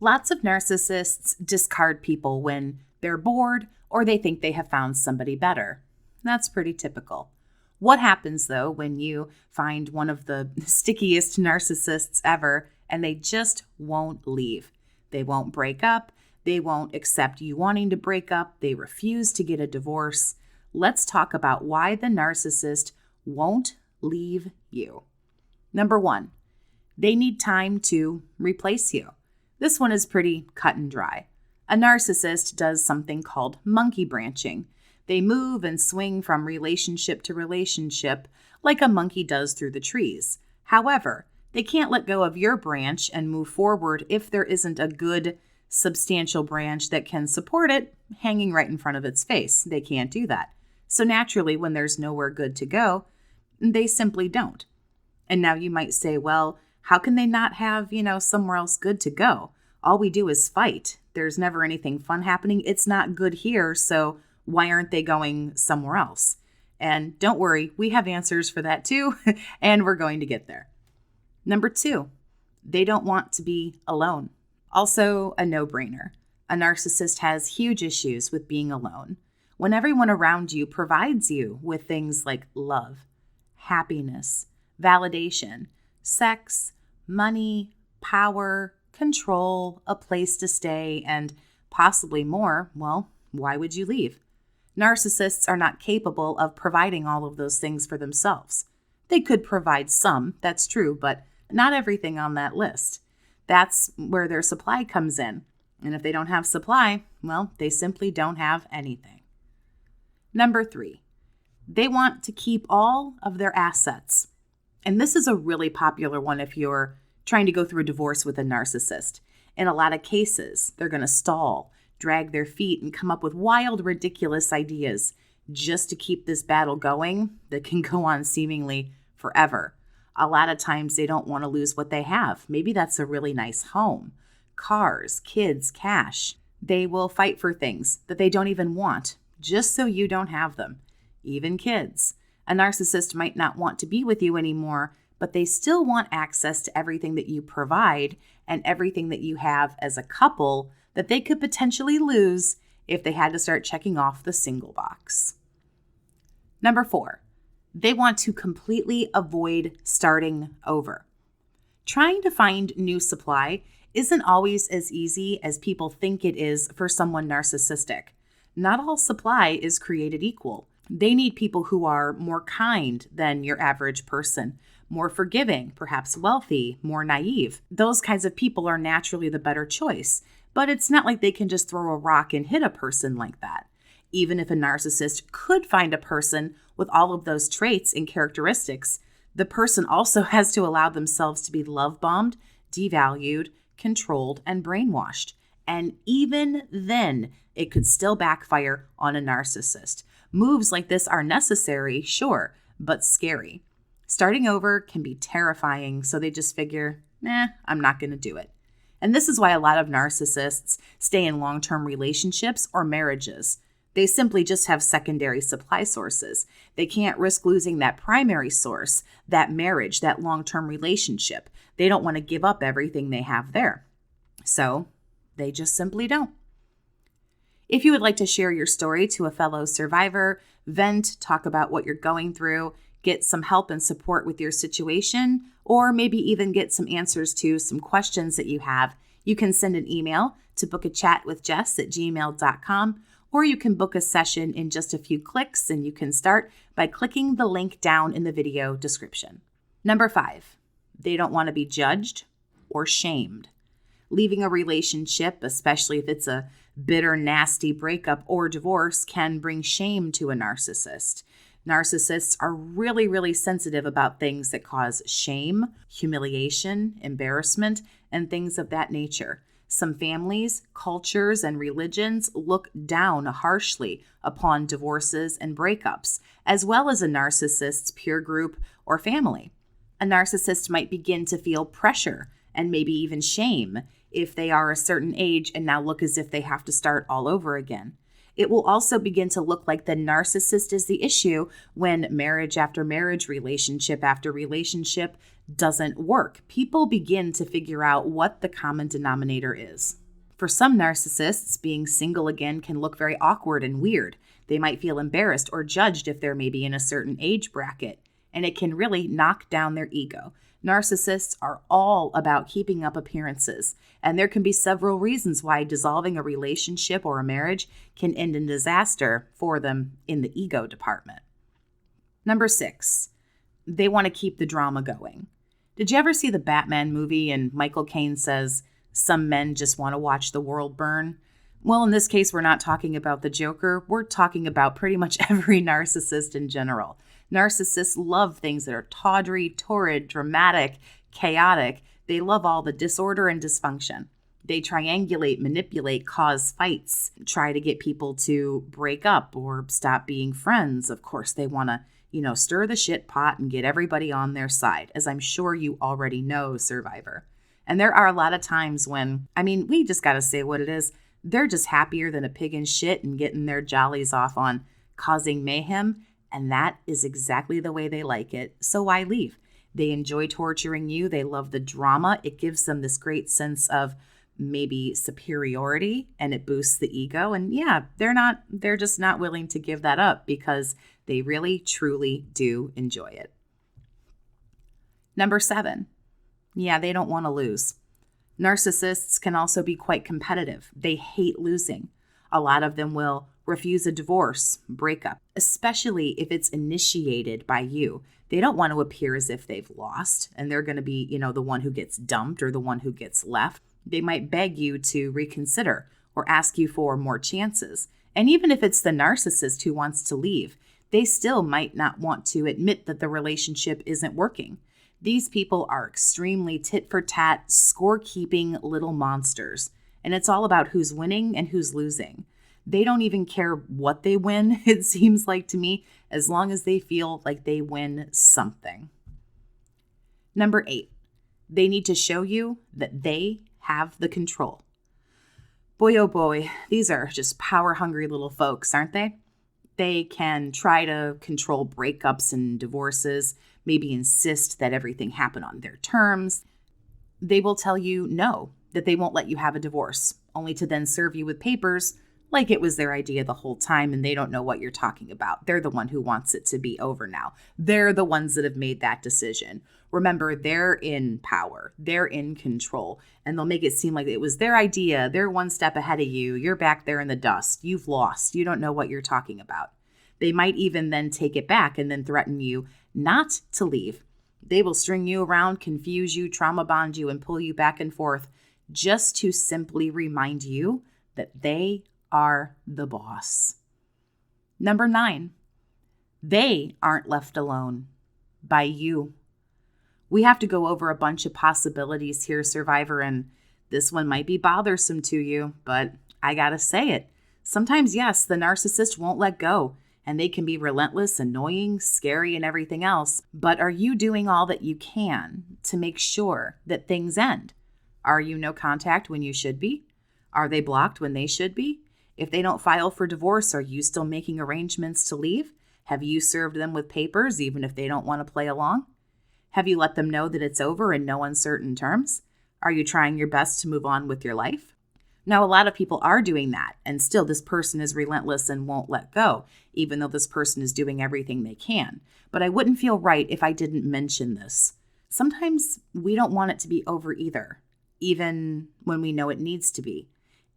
Lots of narcissists discard people when they're bored or they think they have found somebody better. That's pretty typical. What happens, though, when you find one of the stickiest narcissists ever and they just won't leave? They won't break up. They won't accept you wanting to break up. They refuse to get a divorce. Let's talk about why the narcissist won't leave you. Number 1, they need time to replace you. This one is pretty cut and dry. A narcissist does something called monkey branching. They move and swing from relationship to relationship like a monkey does through the trees. However, they can't let go of your branch and move forward if there isn't a good, substantial branch that can support it hanging right in front of its face. They can't do that. So naturally, when there's nowhere good to go, they simply don't. And now you might say, well, how can they not have, somewhere else good to go? All we do is fight. There's never anything fun happening. It's not good here, so why aren't they going somewhere else? And don't worry, we have answers for that too, and we're going to get there. Number 2, they don't want to be alone. Also a no-brainer. A narcissist has huge issues with being alone. When everyone around you provides you with things like love, happiness, validation, sex, money, power, control, a place to stay, and possibly more, well, why would you leave? Narcissists are not capable of providing all of those things for themselves. They could provide some, that's true, but not everything on that list. That's where their supply comes in. And if they don't have supply, well, they simply don't have anything. Number 3, they want to keep all of their assets. And this is a really popular one if you're trying to go through a divorce with a narcissist. In a lot of cases, they're going to stall, drag their feet, and come up with wild, ridiculous ideas just to keep this battle going that can go on seemingly forever. A lot of times they don't want to lose what they have. Maybe that's a really nice home, cars, kids, cash. They will fight for things that they don't even want just so you don't have them, even kids. A narcissist might not want to be with you anymore, but they still want access to everything that you provide and everything that you have as a couple that they could potentially lose if they had to start checking off the single box. Number 4, they want to completely avoid starting over. Trying to find new supply isn't always as easy as people think it is for someone narcissistic. Not all supply is created equal. They need people who are more kind than your average person, more forgiving, perhaps wealthy, more naive. Those kinds of people are naturally the better choice, but it's not like they can just throw a rock and hit a person like that. Even if a narcissist could find a person with all of those traits and characteristics, the person also has to allow themselves to be love-bombed, devalued, controlled, and brainwashed. And even then, it could still backfire on a narcissist. Moves like this are necessary, sure, but scary. Starting over can be terrifying, so they just figure, I'm not going to do it. And this is why a lot of narcissists stay in long-term relationships or marriages. They simply just have secondary supply sources. They can't risk losing that primary source, that marriage, that long-term relationship. They don't want to give up everything they have there. So they just simply don't. If you would like to share your story to a fellow survivor, vent, talk about what you're going through, get some help and support with your situation, or maybe even get some answers to some questions that you have, you can send an email to BookAChatWithJess@gmail.com, or you can book a session in just a few clicks, and you can start by clicking the link down in the video description. Number 5, they don't want to be judged or shamed. Leaving a relationship, especially if it's a bitter, nasty breakup or divorce, can bring shame to a narcissist. Narcissists are really, really sensitive about things that cause shame, humiliation, embarrassment, and things of that nature. Some families, cultures, and religions look down harshly upon divorces and breakups, as well as a narcissist's peer group or family. A narcissist might begin to feel pressure and maybe even shame if they are a certain age and now look as if they have to start all over again. It will also begin to look like the narcissist is the issue when marriage after marriage, relationship after relationship doesn't work. People begin to figure out what the common denominator is. For some narcissists, being single again can look very awkward and weird. They might feel embarrassed or judged if they're maybe in a certain age bracket, and it can really knock down their ego. Narcissists are all about keeping up appearances, and there can be several reasons why dissolving a relationship or a marriage can end in disaster for them in the ego department. Number 6, they want to keep the drama going. Did you ever see the Batman movie and Michael Caine says, "Some men just want to watch the world burn"? Well, in this case, we're not talking about the Joker. We're talking about pretty much every narcissist in general. Narcissists love things that are tawdry, torrid, dramatic, chaotic. They love all the disorder and dysfunction. They triangulate, manipulate, cause fights, try to get people to break up or stop being friends. Of course, they want to, stir the shit pot and get everybody on their side, as I'm sure you already know, survivor. And there are a lot of times when, we just got to say what it is. They're just happier than a pig in shit and getting their jollies off on causing mayhem. And that is exactly the way they like it. So why leave? They enjoy torturing you. They love the drama. It gives them this great sense of maybe superiority, and it boosts the ego. And yeah, they're just not willing to give that up because they really, truly do enjoy it. Number 7, they don't want to lose. Narcissists can also be quite competitive. They hate losing. A lot of them will refuse a divorce, breakup, especially if it's initiated by you. They don't want to appear as if they've lost and they're going to be, the one who gets dumped or the one who gets left. They might beg you to reconsider or ask you for more chances. And even if it's the narcissist who wants to leave, they still might not want to admit that the relationship isn't working. These people are extremely tit-for-tat, scorekeeping little monsters. And it's all about who's winning and who's losing. They don't even care what they win, it seems like to me, as long as they feel like they win something. Number 8, they need to show you that they have the control. Boy, oh boy, these are just power-hungry little folks, aren't they? They can try to control breakups and divorces, maybe insist that everything happen on their terms. They will tell you no, that they won't let you have a divorce, only to then serve you with papers like it was their idea the whole time and they don't know what you're talking about. They're the one who wants it to be over now. They're the ones that have made that decision. Remember, they're in power. They're in control. And they'll make it seem like it was their idea. They're one step ahead of you. You're back there in the dust. You've lost. You don't know what you're talking about. They might even then take it back and then threaten you not to leave. They will string you around, confuse you, trauma bond you, and pull you back and forth just to simply remind you that they are the boss. Number 9, they aren't left alone by you. We have to go over a bunch of possibilities here, survivor, and this one might be bothersome to you, but I gotta say it. Sometimes, yes, the narcissist won't let go, and they can be relentless, annoying, scary, and everything else. But are you doing all that you can to make sure that things end? Are you no contact when you should be? Are they blocked when they should be? If they don't file for divorce, are you still making arrangements to leave? Have you served them with papers even if they don't want to play along? Have you let them know that it's over in no uncertain terms? Are you trying your best to move on with your life? Now, a lot of people are doing that, and still this person is relentless and won't let go, even though this person is doing everything they can. But I wouldn't feel right if I didn't mention this. Sometimes we don't want it to be over either, even when we know it needs to be.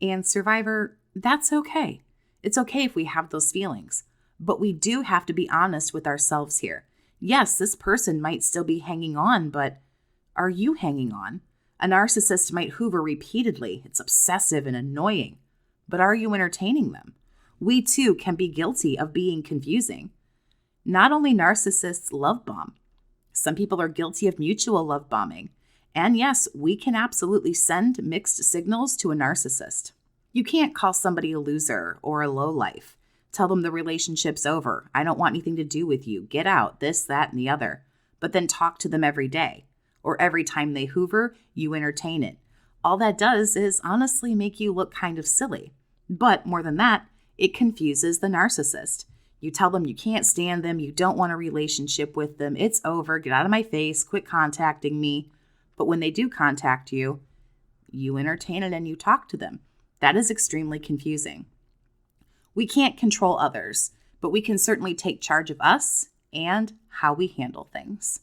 And survivor, that's okay. It's okay if we have those feelings, but we do have to be honest with ourselves here. Yes, this person might still be hanging on, but are you hanging on? A narcissist might hoover repeatedly. It's obsessive and annoying, but are you entertaining them? We too can be guilty of being confusing. Not only narcissists love bomb. Some people are guilty of mutual love bombing. And yes, we can absolutely send mixed signals to a narcissist. You can't call somebody a loser or a lowlife. Tell them the relationship's over. I don't want anything to do with you. Get out, this, that, and the other. But then talk to them every day. Or every time they hoover, you entertain it. All that does is honestly make you look kind of silly. But more than that, It confuses the narcissist. You tell them you can't stand them, you don't want a relationship with them, it's over, get out of my face, quit contacting me. But when they do contact you, you entertain it and you talk to them. That is extremely confusing. We can't control others, but we can certainly take charge of us and how we handle things.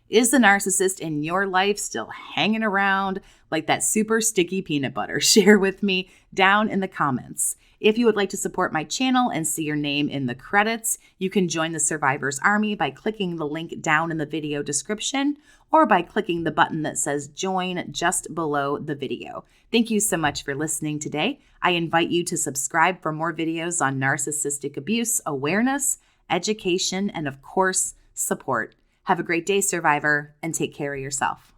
Is the narcissist in your life still hanging around like that super sticky peanut butter? Share with me down in the comments. If you would like to support my channel and see your name in the credits, you can join the Survivor's Army by clicking the link down in the video description or by clicking the button that says join just below the video. Thank you so much for listening today. I invite you to subscribe for more videos on narcissistic abuse, awareness, education, and of course, support. Have a great day, Survivor, and take care of yourself.